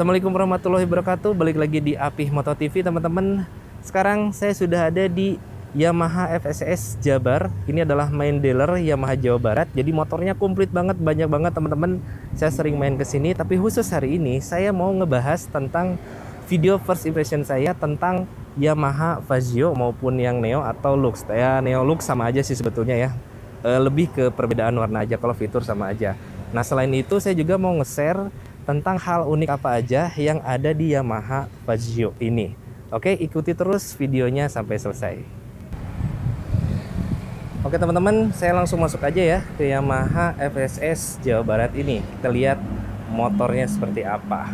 Assalamualaikum warahmatullahi wabarakatuh. Balik lagi di Apih Moto TV, teman-teman. Sekarang saya sudah ada di Yamaha FSS Jabar. Ini adalah main dealer Yamaha Jawa Barat. Jadi motornya komplit banget, banyak banget teman-teman. Saya sering main ke sini, tapi khusus hari ini saya mau ngebahas tentang video first impression saya tentang Yamaha Fazio maupun yang Neo atau Lux. Ya, Neo Lux sama aja sih sebetulnya ya. Lebih ke perbedaan warna aja, kalau fitur sama aja. Nah, selain itu saya juga mau nge-share tentang hal unik apa aja yang ada di Yamaha Fazio ini. Oke, ikuti terus videonya sampai selesai. Oke teman-teman, saya langsung masuk aja ya ke Yamaha FSS Jawa Barat ini. Kita lihat motornya seperti apa.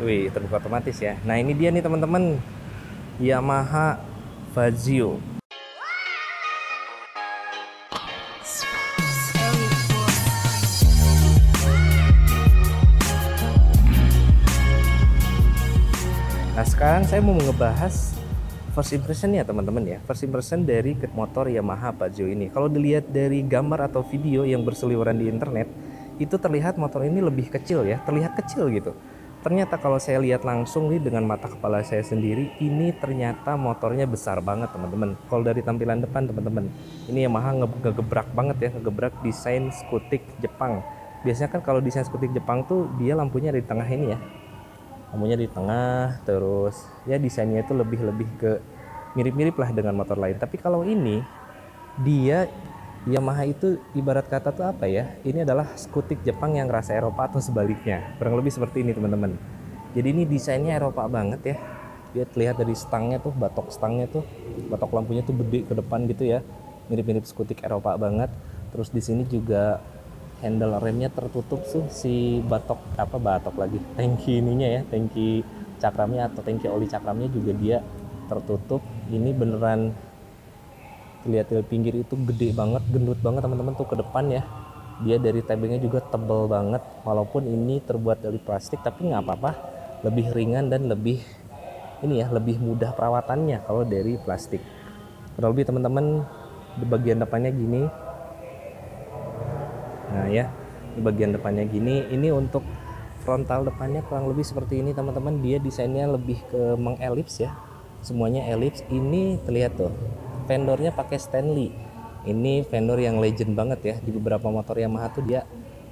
Wih, terbuka otomatis ya. Nah, ini dia nih teman-teman, Yamaha Fazio. Nah, sekarang saya mau ngebahas first impression ya teman-teman ya. First impression dari motor Yamaha Fazio ini. Kalau dilihat dari gambar atau video yang berseliweran di internet, itu terlihat motor ini lebih kecil ya, terlihat kecil gitu. Ternyata kalau saya lihat langsung nih dengan mata kepala saya sendiri, ini ternyata motornya besar banget teman-teman. Kalau dari tampilan depan teman-teman, ini Yamaha ngegebrak banget ya, ngegebrak desain skutik Jepang. Biasanya kan kalau desain skutik Jepang tuh dia lampunya di tengah ini ya. Lampunya di tengah, terus ya desainnya itu lebih ke mirip-mirip lah dengan motor lain. Tapi kalau ini dia Yamaha itu ibarat kata tuh apa ya, ini adalah skutik Jepang yang rasa Eropa atau sebaliknya, kurang lebih seperti ini teman-teman. Jadi ini desainnya Eropa banget ya. Dia terlihat dari stangnya tuh, batok stangnya tuh, batok lampunya tuh gede ke depan gitu ya, mirip-mirip skutik Eropa banget. Terus di sini juga handle remnya tertutup tuh, si batok lagi, tangki ininya ya, tangki cakramnya atau tangki oli cakramnya juga dia tertutup. Ini beneran lihat dari pinggir itu gede banget, gendut banget teman-teman tuh ke depan ya. Dia dari tabingnya juga tebel banget, walaupun ini terbuat dari plastik tapi nggak apa-apa, lebih ringan dan lebih ini ya, lebih mudah perawatannya kalau dari plastik. Kurang lebih teman-teman di bagian depannya gini. Nah ya, di bagian depannya gini. Ini untuk frontal depannya kurang lebih seperti ini teman-teman. Dia desainnya lebih ke mengelips ya, semuanya elips. Ini terlihat tuh, fendornya pakai Stanley. Ini vendor yang legend banget ya, di beberapa motor Yamaha tuh dia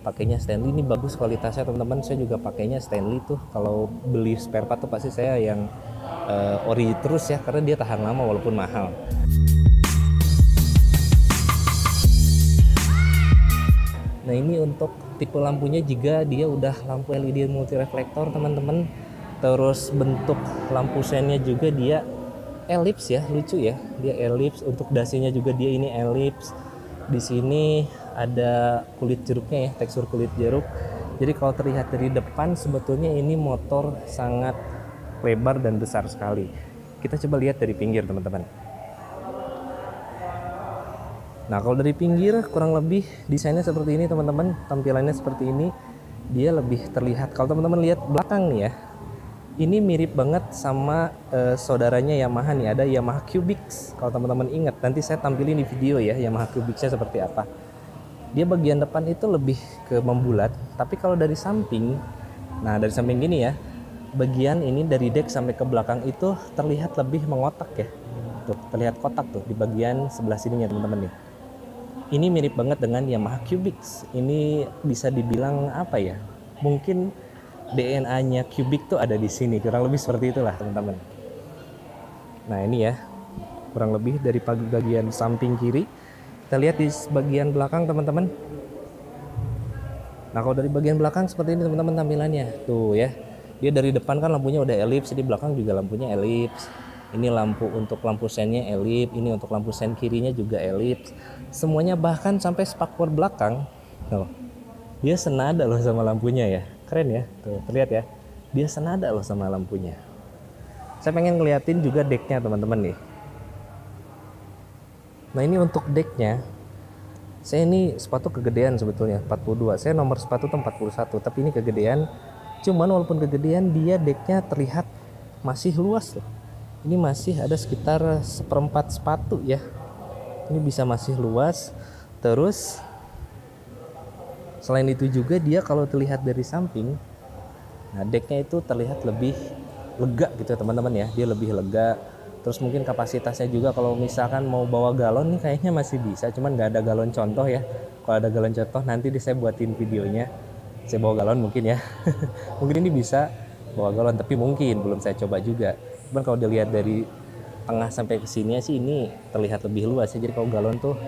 pakainya Stanley. Ini bagus kualitasnya teman-teman. Saya juga pakainya Stanley tuh. Kalau beli spare part tuh pasti saya yang ori terus ya, karena dia tahan lama walaupun mahal. Nah, ini untuk tipe lampunya juga dia udah lampu LED multi reflektor teman-teman. Terus bentuk lampu sennya juga dia elips ya, lucu ya. Dia elips. Untuk dasinya juga dia ini elips. Di sini ada kulit jeruknya ya, tekstur kulit jeruk. Jadi kalau terlihat dari depan sebetulnya ini motor sangat lebar dan besar sekali. Kita coba lihat dari pinggir teman-teman. Nah, kalau dari pinggir kurang lebih desainnya seperti ini teman-teman, tampilannya seperti ini. Dia lebih terlihat, kalau teman-teman lihat belakang nih ya, ini mirip banget sama saudaranya Yamaha nih, ada Yamaha Cubics. Kalau teman-teman ingat, nanti saya tampilin di video ya Yamaha Cubicsnya seperti apa. Dia bagian depan itu lebih ke membulat, tapi kalau dari samping, nah dari samping gini ya, bagian ini dari deck sampai ke belakang itu terlihat lebih mengotak ya. Tuh, terlihat kotak tuh di bagian sebelah sininya teman-teman nih. Ini mirip banget dengan Yamaha Cubics. Ini bisa dibilang apa ya? Mungkin DNA-nya Cubic tuh ada di sini. Kurang lebih seperti itulah, teman-teman. Nah, ini ya. Kurang lebih dari bagian samping kiri. Kita lihat di bagian belakang, teman-teman. Nah, kalau dari bagian belakang seperti ini, teman-teman, tampilannya. Tuh ya. Dia dari depan kan lampunya udah elips, di belakang juga lampunya elips. Ini lampu untuk lampu sennya elips, ini untuk lampu sen kirinya juga elips. Semuanya bahkan sampai spakbor belakang. Tuh. Dia senada loh sama lampunya ya. Keren ya. Tuh, terlihat ya. Dia senada loh sama lampunya. Saya pengen ngeliatin juga decknya teman-teman nih. Nah, ini untuk decknya. Saya ini sepatu kegedean sebetulnya, 42. Saya nomor sepatu tuh 41, tapi ini kegedean. Cuman walaupun kegedean, dia decknya terlihat masih luas loh. Ini masih ada sekitar 1/4 sepatu ya. Ini bisa masih luas. Terus selain itu juga dia kalau terlihat dari samping, Nah, decknya itu terlihat lebih lega gitu ya teman-teman ya, dia lebih lega. Terus mungkin kapasitasnya juga kalau misalkan mau bawa galon nih kayaknya masih bisa, cuman nggak ada galon contoh ya. Kalau ada galon contoh nanti saya buatin videonya, saya bawa galon mungkin ya. Mungkin ini bisa bawa galon, tapi mungkin belum saya coba juga. Cuman kalau dilihat dari tengah sampai ke sini sih ini terlihat lebih luas ya. Jadi kalau galon tuh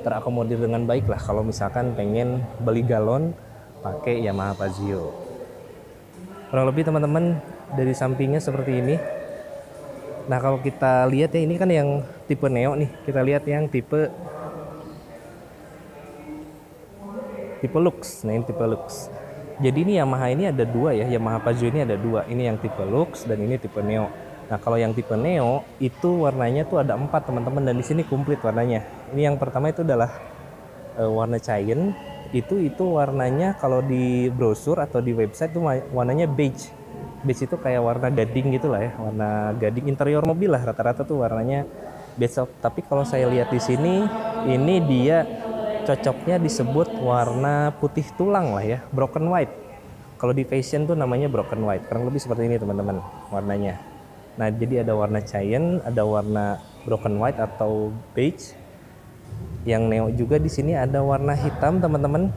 terakomodir dengan baik lah kalau misalkan pengen beli galon pakai Yamaha Fazio. Kurang lebih teman-teman dari sampingnya seperti ini. Nah kalau kita lihat ya, ini kan yang tipe Neo nih, kita lihat yang tipe Lux. Nah ini tipe Lux. Jadi ini Yamaha ini ada dua ya, Yamaha Fazio ini ada dua. Ini yang tipe Lux dan ini tipe Neo. Nah kalau yang tipe Neo itu warnanya tuh ada 4 teman-teman, dan di sini komplit warnanya. Ini yang pertama itu adalah warna Cayenne. Itu warnanya kalau di brosur atau di website tuh warnanya beige. Beige itu kayak warna gading gitu lah ya, warna gading interior mobil lah, rata-rata tuh warnanya beige. Tapi kalau saya lihat di sini, ini dia cocoknya disebut warna putih tulang lah ya, broken white. Kalau di fashion tuh namanya broken white, kurang lebih seperti ini teman-teman warnanya. Nah jadi ada warna Cayenne, ada warna broken white atau beige. Yang Neo juga di sini ada warna hitam teman-teman.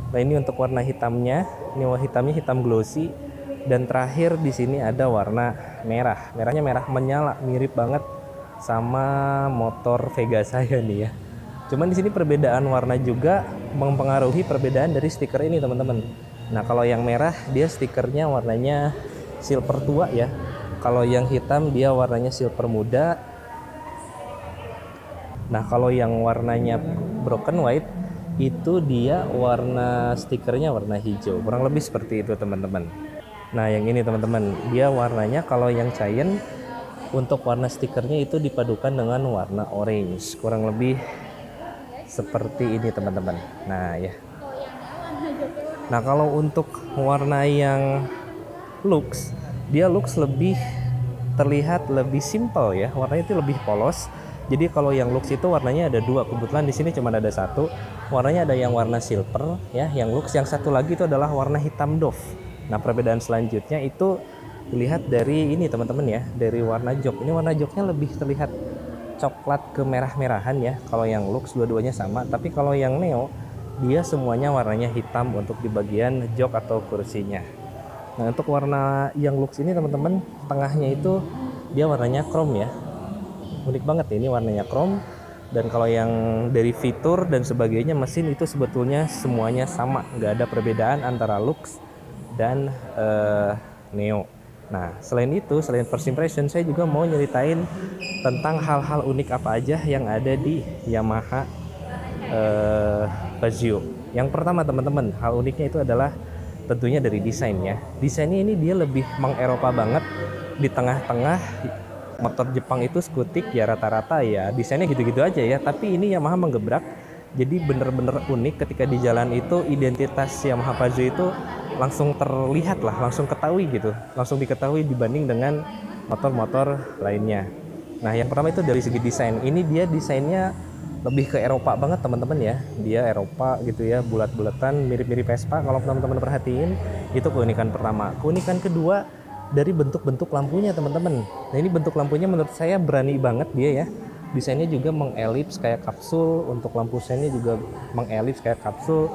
Nah ini untuk warna hitamnya, ini warna hitamnya hitam glossy. Dan terakhir di sini ada warna merah. Merahnya merah menyala, mirip banget sama motor Vega saya nih ya. Cuman di sini perbedaan warna juga mempengaruhi perbedaan dari stiker ini teman-teman. Nah kalau yang merah dia stikernya warnanya silver tua ya. Kalau yang hitam dia warnanya silver muda. Nah kalau yang warnanya broken white itu dia warna stikernya warna hijau. Kurang lebih seperti itu teman-teman. Nah yang ini teman-teman, dia warnanya kalau yang Cayenne untuk warna stikernya itu dipadukan dengan warna orange. Kurang lebih seperti ini teman-teman. Nah ya. Nah kalau untuk warna yang Lux, dia Lux lebih terlihat lebih simple ya. Warnanya itu lebih polos. Jadi kalau yang Lux itu warnanya ada 2. Kebetulan di sini cuma ada 1. Warnanya ada yang warna silver ya, yang Lux. Yang satu lagi itu adalah warna hitam doff. Nah perbedaan selanjutnya itu dilihat dari ini teman-teman ya, dari warna jok. Ini warna joknya lebih terlihat coklat ke merah-merahan ya. Kalau yang Lux dua-duanya sama, tapi kalau yang Neo dia semuanya warnanya hitam untuk di bagian jok atau kursinya. Nah untuk warna yang Lux ini teman-teman, tengahnya itu dia warnanya chrome ya. Unik banget ya, ini warnanya chrome. Dan kalau yang dari fitur dan sebagainya mesin itu sebetulnya semuanya sama, nggak ada perbedaan antara Lux dan Neo. Nah selain itu, selain first impression, saya juga mau nyeritain tentang hal-hal unik apa aja yang ada di Yamaha Fazio. Yang pertama teman-teman, hal uniknya itu adalah tentunya dari desainnya. Desainnya ini dia lebih mengeropa banget. Di tengah-tengah motor Jepang itu skutik ya rata-rata ya desainnya gitu-gitu aja ya, tapi ini Yamaha menggebrak. Jadi bener-bener unik ketika di jalan itu, identitas Yamaha Fazio itu langsung terlihat lah, langsung ketahui gitu, langsung diketahui dibanding dengan motor-motor lainnya. Nah yang pertama itu dari segi desain, ini dia desainnya lebih ke Eropa banget teman-teman ya, dia Eropa gitu ya, bulat-bulatan mirip-mirip Vespa kalau teman-teman perhatiin. Itu keunikan pertama. Keunikan kedua dari bentuk-bentuk lampunya teman-teman. Nah ini bentuk lampunya menurut saya berani banget dia ya. Desainnya juga mengelips kayak kapsul, untuk lampu sennya juga mengelips kayak kapsul.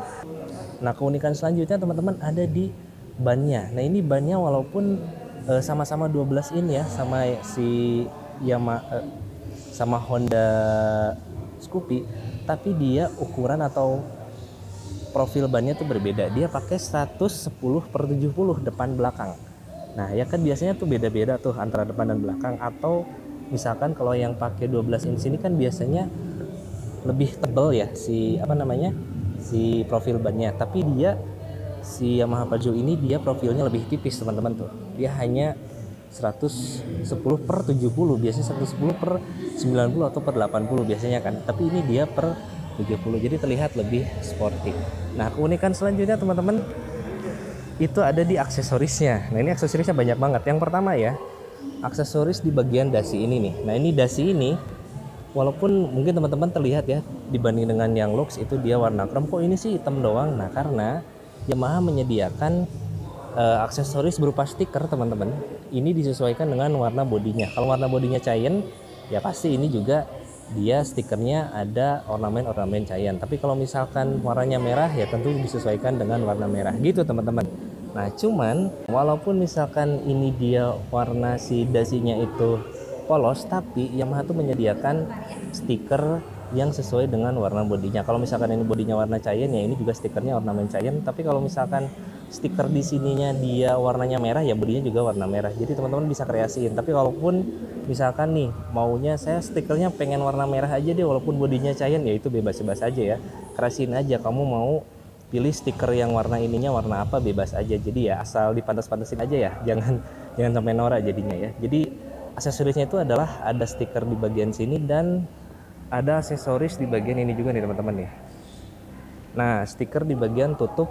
Nah keunikan selanjutnya teman-teman ada di bannya. Nah ini bannya walaupun sama-sama 12 in ya, sama si Yamaha sama Honda Scoopy, tapi dia ukuran atau profil bannya tuh berbeda. Dia pakai 110/70 depan belakang. Nah ya kan biasanya tuh beda-beda tuh antara depan dan belakang. Atau misalkan kalau yang pakai 12 inch ini kan biasanya lebih tebal ya si si profil bannya. Tapi dia si Yamaha Fazio ini dia profilnya lebih tipis teman-teman tuh. Dia hanya 110/70, biasanya 110/90 atau per 80 biasanya kan. Tapi ini dia per 70, jadi terlihat lebih sporty. Nah keunikan selanjutnya teman-teman itu ada di aksesorisnya. Nah ini aksesorisnya banyak banget. Yang pertama ya, aksesoris di bagian dasi ini nih. Nah ini dasi ini walaupun mungkin teman-teman terlihat ya dibanding dengan yang Lux itu dia warna chrome, kok ini sih hitam doang. Nah karena Yamaha menyediakan aksesoris berupa stiker teman-teman. Ini disesuaikan dengan warna bodinya. Kalau warna bodinya Cayenne, ya pasti ini juga dia stikernya ada ornamen-ornamen Cayenne. Tapi kalau misalkan warnanya merah, ya tentu disesuaikan dengan warna merah gitu teman-teman. Nah cuman walaupun misalkan ini dia warna si dasinya itu polos, tapi Yamaha tuh menyediakan stiker yang sesuai dengan warna bodinya. Kalau misalkan ini bodinya warna Cayenne, ya ini juga stikernya ornamen Cayenne. Tapi kalau misalkan stiker di sininya dia warnanya merah, ya bodinya juga warna merah. Jadi teman-teman bisa kreasiin. Tapi walaupun misalkan nih maunya saya stikernya pengen warna merah aja deh walaupun bodinya Cayenne, ya itu bebas-bebas aja ya. Kreasiin aja, kamu mau pilih stiker yang warna ininya warna apa, bebas aja. Jadi ya asal dipantas-pantasin aja ya, jangan sampai norak jadinya ya. Jadi aksesorisnya itu adalah ada stiker di bagian sini dan ada aksesoris di bagian ini juga nih teman-teman ya. Nah stiker di bagian tutup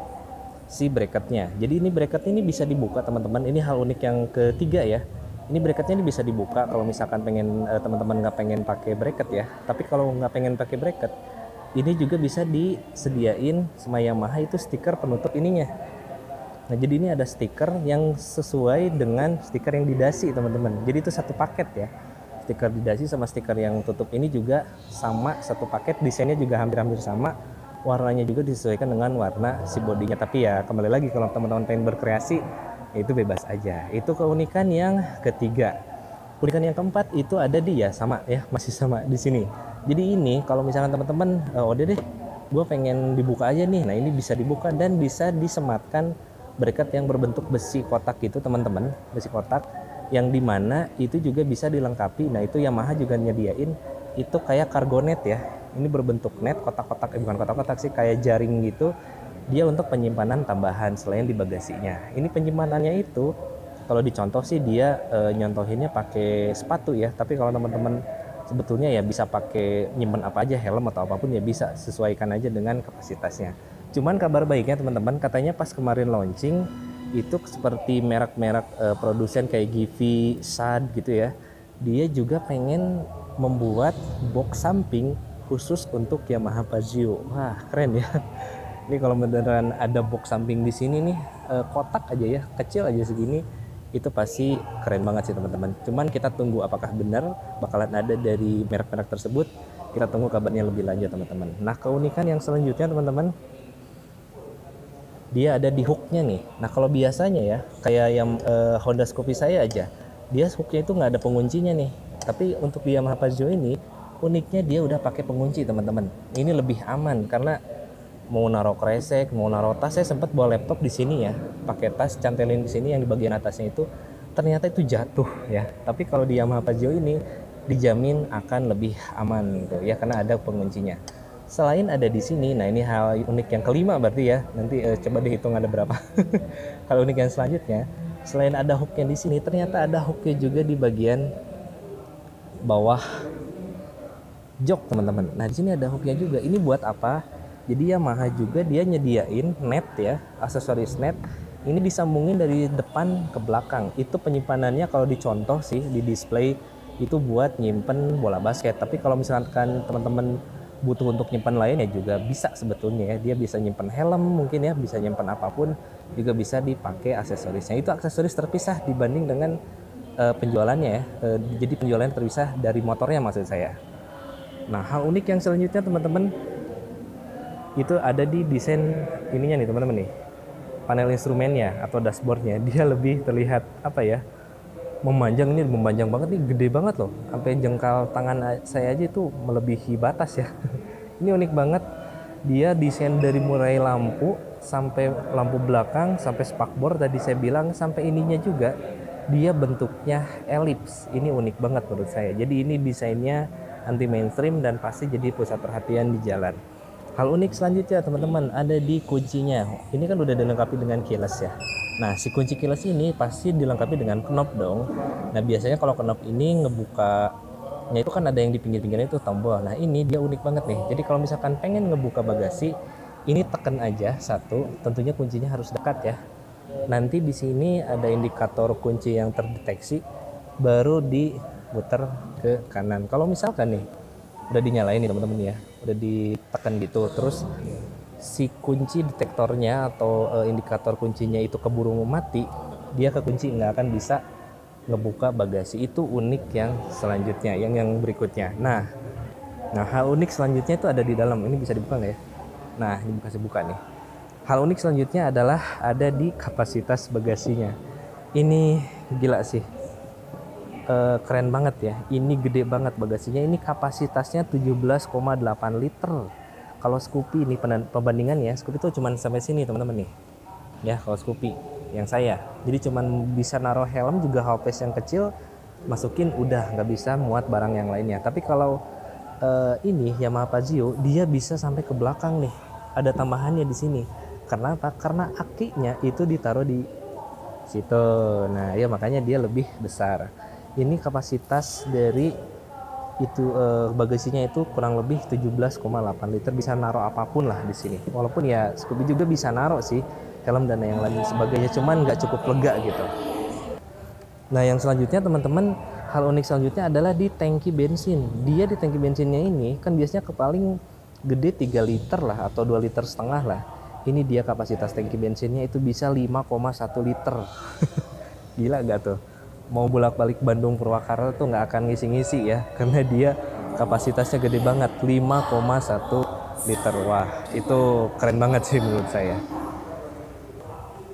si bracketnya. Jadi ini bracket ini bisa dibuka teman-teman. Ini hal unik yang ketiga ya. Ini bracketnya ini bisa dibuka kalau misalkan pengen teman-teman nggak pengen pakai bracket ya. Tapi kalau nggak pengen pakai bracket, ini juga bisa disediain sama Yamaha itu stiker penutup ininya. Nah jadi ini ada stiker yang sesuai dengan stiker yang di dasi teman-teman. Jadi itu satu paket ya. Stiker di dasi sama stiker yang tutup ini juga sama, satu paket. Desainnya juga hampir-hampir sama. Warnanya juga disesuaikan dengan warna si bodinya. Tapi ya kembali lagi kalau teman-teman pengen berkreasi, itu bebas aja. Itu keunikan yang ketiga. Keunikan yang keempat itu ada di ya sama ya, masih sama di sini. Jadi ini kalau misalkan teman-teman udah deh, gue pengen dibuka aja nih. Nah ini bisa dibuka dan bisa disematkan bracket yang berbentuk besi kotak gitu teman-teman, besi kotak yang dimana itu juga bisa dilengkapi. Nah itu Yamaha juga nyediain itu kayak cargo net ya. Ini berbentuk net kotak-kotak, bukan kotak-kotak sih, kayak jaring gitu. Dia untuk penyimpanan tambahan selain di bagasinya. Ini penyimpanannya itu kalau dicontoh sih dia nyontohinnya pakai sepatu ya. Tapi kalau teman-teman sebetulnya ya bisa pakai nyimpen apa aja, helm atau apapun ya bisa, sesuaikan aja dengan kapasitasnya. Cuman kabar baiknya teman-teman, katanya pas kemarin launching itu seperti merek-merek produsen kayak Givi, SAD gitu ya. Dia juga pengen membuat box samping khusus untuk Yamaha Pajero. Wah, keren ya. Ini kalau beneran ada box samping di sini nih, kotak aja ya, kecil aja segini, itu pasti keren banget sih teman-teman. Cuman kita tunggu apakah benar bakalan ada dari merek-merek tersebut. Kita tunggu kabarnya lebih lanjut teman-teman. Nah keunikan yang selanjutnya teman-teman, dia ada di hooknya nih. Nah kalau biasanya ya kayak yang Honda Scoopy saya aja, dia hooknya itu nggak ada penguncinya nih. Tapi untuk di Yamaha Pajero ini uniknya dia udah pakai pengunci teman-teman. Ini lebih aman karena mau naruh kresek, mau naruh tas, saya sempat bawa laptop di sini ya, pakai tas cantelin di sini yang di bagian atasnya itu ternyata itu jatuh ya. Tapi kalau di Yamaha Pajero ini dijamin akan lebih aman gitu ya karena ada penguncinya. Selain ada di sini, nah ini hal unik yang kelima berarti ya. Nanti coba dihitung ada berapa. Hal unik yang selanjutnya, selain ada hooknya di sini, ternyata ada hooknya juga di bagian bawah jok teman-teman. Nah di sini ada hooknya juga. Ini buat apa? Jadi Yamaha juga dia nyediain net ya, aksesoris net. Ini disambungin dari depan ke belakang. Itu penyimpanannya kalau dicontoh sih di display itu buat nyimpen bola basket. Tapi kalau misalkan teman-teman butuh untuk nyimpan lain ya juga bisa sebetulnya ya. Dia bisa nyimpan helm mungkin ya, bisa nyimpan apapun, juga bisa dipakai aksesorisnya. Itu aksesoris terpisah dibanding dengan penjualannya ya. Jadi penjualannya terpisah dari motornya maksud saya. Nah hal unik yang selanjutnya teman-teman itu ada di desain ininya nih teman-teman nih, panel instrumennya atau dashboardnya. Dia lebih terlihat apa ya, memanjang. Ini memanjang banget nih, gede banget loh, sampai jengkal tangan saya aja itu melebihi batas ya. Ini unik banget, dia desain dari mulai lampu sampai lampu belakang sampai spakbor tadi saya bilang, sampai ininya juga dia bentuknya elips. Ini unik banget menurut saya. Jadi ini desainnya anti mainstream dan pasti jadi pusat perhatian di jalan. Hal unik selanjutnya teman-teman ada di kuncinya. Ini kan udah dilengkapi dengan keyless ya. Nah si kunci keyless ini pasti dilengkapi dengan knob dong. Nah biasanya kalau knob ini ngebukanya itu kan ada yang di pinggir-pinggirnya itu tombol. Nah ini dia unik banget nih. Jadi kalau misalkan pengen ngebuka bagasi, ini tekan aja satu. Tentunya kuncinya harus dekat ya. Nanti di sini ada indikator kunci yang terdeteksi, baru diputer ke kanan. Kalau misalkan nih udah dinyalain nih teman-teman ya, udah ditekan gitu, terus si kunci detektornya atau indikator kuncinya itu keburu mati, dia kekunci, nggak akan bisa ngebuka bagasi. Itu unik yang selanjutnya, yang berikutnya. Nah, hal unik selanjutnya itu ada di dalam. Ini bisa dibuka nggak ya? Nah, ini bisa dibuka nih. Hal unik selanjutnya adalah ada di kapasitas bagasinya. Ini gila sih. Keren banget ya. Ini gede banget bagasinya. Ini kapasitasnya 17,8 liter. Kalau Scoopy ini pembandingannya, Scoopy itu cuma sampai sini teman-teman nih. Ya, kalau Scoopy yang saya. Jadi cuma bisa naruh helm juga hopes yang kecil, masukin udah nggak bisa muat barang yang lainnya. Tapi kalau ini Yamaha Pajero, dia bisa sampai ke belakang nih. Ada tambahannya di sini. Karena apa? Karena akinya itu ditaruh di situ. Nah, ya makanya dia lebih besar. Ini kapasitas dari itu bagasinya itu kurang lebih 17,8 liter, bisa naruh apapun lah di sini. Walaupun ya Scoopy juga bisa naruh sih helm dan yang lain sebagainya, cuman nggak cukup lega gitu. Nah, yang selanjutnya teman-teman, hal unik selanjutnya adalah di tangki bensin. Dia di tangki bensinnya ini kan biasanya paling gede 3 liter lah atau 2 liter setengah lah. Ini dia kapasitas tangki bensinnya itu bisa 5,1 liter. Gila gak tuh? Mau bolak-balik Bandung Purwakarta tuh nggak akan ngisi-ngisi ya, karena dia kapasitasnya gede banget, 5,1 liter. Wah, itu keren banget sih menurut saya.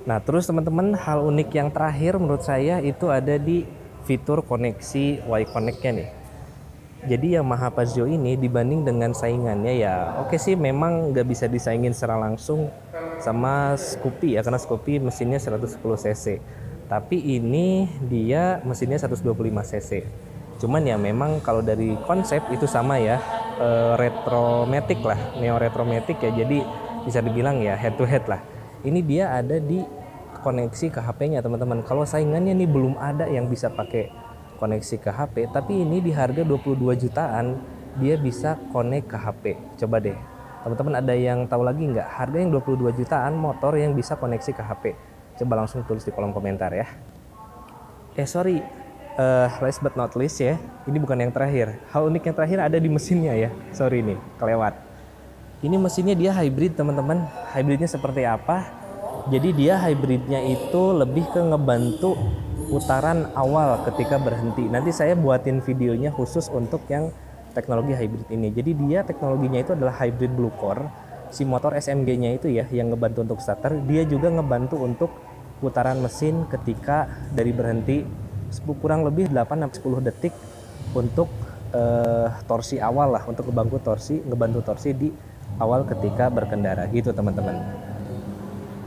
Nah, terus teman-teman, hal unik yang terakhir menurut saya itu ada di fitur koneksi Y-Connect-nya nih. Jadi Yamaha Pajero ini dibanding dengan saingannya ya oke sih, memang nggak bisa disaingin secara langsung sama Scoopy ya, karena Scoopy mesinnya 110 cc. Tapi ini dia mesinnya 125 cc. Cuman ya memang kalau dari konsep itu sama ya, retromatic lah, neo retromatic ya, jadi bisa dibilang ya head to head lah. Ini dia ada di koneksi ke HP-nya teman-teman. Kalau saingannya nih belum ada yang bisa pakai koneksi ke HP, tapi ini di harga 22 jutaan dia bisa connect ke HP. Coba deh teman-teman, ada yang tahu lagi nggak harga yang 22 jutaan motor yang bisa koneksi ke HP? Coba langsung tulis di kolom komentar ya. Last but not least ya, ini bukan yang terakhir. Hal unik yang terakhir ada di mesinnya ya. Sorry nih, kelewat. Ini mesinnya dia hybrid teman-teman. Hybridnya seperti apa? Jadi dia hybridnya itu lebih ke ngebantu putaran awal ketika berhenti. Nanti saya buatin videonya khusus untuk yang teknologi hybrid ini. Jadi dia teknologinya itu adalah hybrid blue core. Si motor SMG-nya itu ya yang ngebantu untuk starter, dia juga ngebantu untuk putaran mesin ketika dari berhenti kurang lebih 8-10 detik untuk torsi awal lah, untuk ngebantu torsi di awal ketika berkendara gitu teman-teman.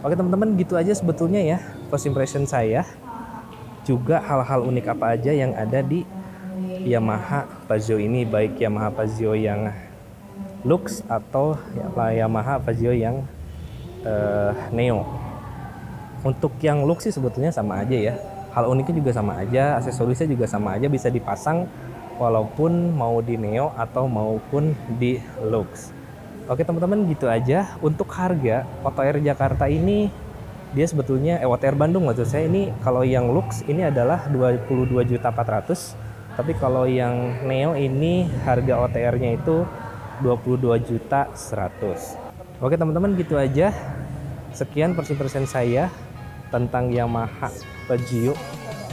Oke teman-teman, gitu aja sebetulnya ya first impression saya, juga hal-hal unik apa aja yang ada di Yamaha Pajero ini, baik Yamaha Pajero yang Lux atau Yamaha Pajero yang Neo. Untuk yang Lux sih sebetulnya sama aja ya, hal uniknya juga sama aja, aksesorisnya juga sama aja, bisa dipasang walaupun mau di Neo atau maupun di Lux. Oke teman-teman, gitu aja. Untuk harga OTR Jakarta ini dia sebetulnya OTR Bandung maksud saya, ini kalau yang Lux ini adalah 22.400.000, tapi kalau yang Neo ini harga OTR-nya itu 22.100.000. Oke teman-teman, gitu aja. Sekian persen saya tentang Yamaha Pajero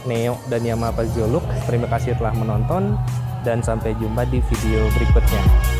Neo dan Yamaha Pajero Lux. Terima kasih telah menonton dan sampai jumpa di video berikutnya.